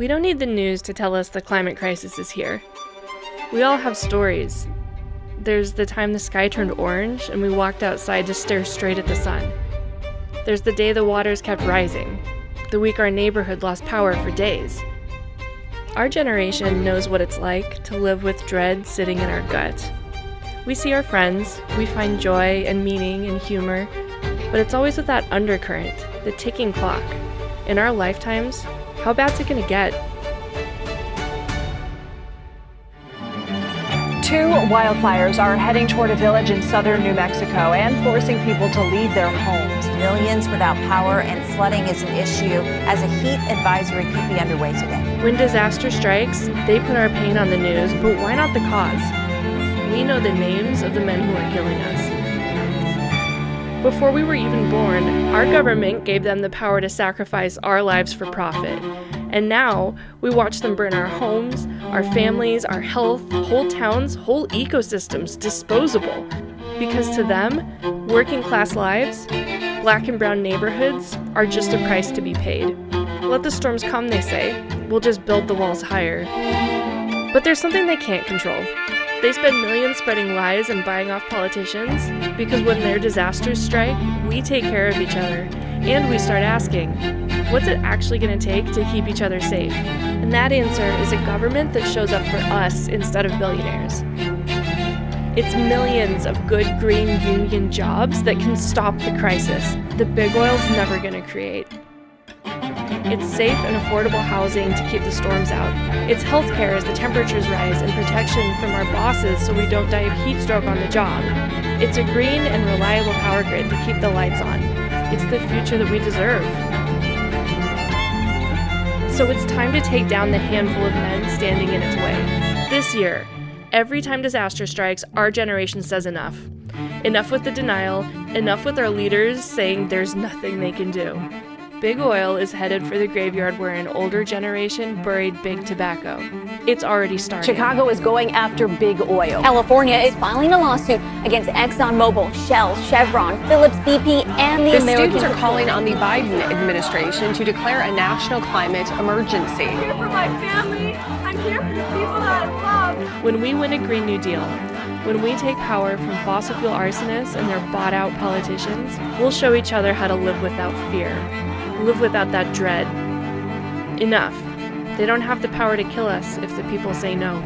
We don't need the news to tell us the climate crisis is here. We all have stories. There's the time the sky turned orange and we walked outside to stare straight at the sun. There's the day the waters kept rising, the week our neighborhood lost power for days. Our generation knows what it's like to live with dread sitting in our gut. We see our friends, we find joy and meaning and humor, but it's always with that undercurrent, the ticking clock. In our lifetimes, how bad's it gonna get? Two wildfires are heading toward a village in southern New Mexico and forcing people to leave their homes. Millions without power and flooding is an issue as a heat advisory could be underway today. When disaster strikes, they put our pain on the news, but why not the cause? We know the names of the men who are killing us. Before we were even born, our government gave them the power to sacrifice our lives for profit. And now, we watch them burn our homes, our families, our health, whole towns, whole ecosystems disposable. Because to them, working class lives, black and brown neighborhoods are just a price to be paid. Let the storms come, they say. We'll just build the walls higher. But there's something they can't control. They spend millions spreading lies and buying off politicians because when their disasters strike, we take care of each other. And we start asking, what's it actually going to take to keep each other safe? And that answer is a government that shows up for us instead of billionaires. It's millions of good green union jobs that can stop the crisis the big oil's never going to create. It's safe and affordable housing to keep the storms out. It's healthcare as the temperatures rise and protection from our bosses so we don't die of heat stroke on the job. It's a green and reliable power grid to keep the lights on. It's the future that we deserve. So it's time to take down the handful of men standing in its way. This year, every time disaster strikes, our generation says enough. Enough with the denial, enough with our leaders saying there's nothing they can do. Big oil is headed for the graveyard where an older generation buried big tobacco. It's already started. Chicago is going after big oil. California is filing a lawsuit against ExxonMobil, Shell, Chevron, Phillips, BP, and the American students are calling on the Biden administration to declare a national climate emergency. I'm here for my family. I'm here for the people that I love. When we win a Green New Deal, when we take power from fossil fuel arsonists and their bought-out politicians, we'll show each other how to live without fear. Live without that dread. Enough. They don't have the power to kill us if the people say no.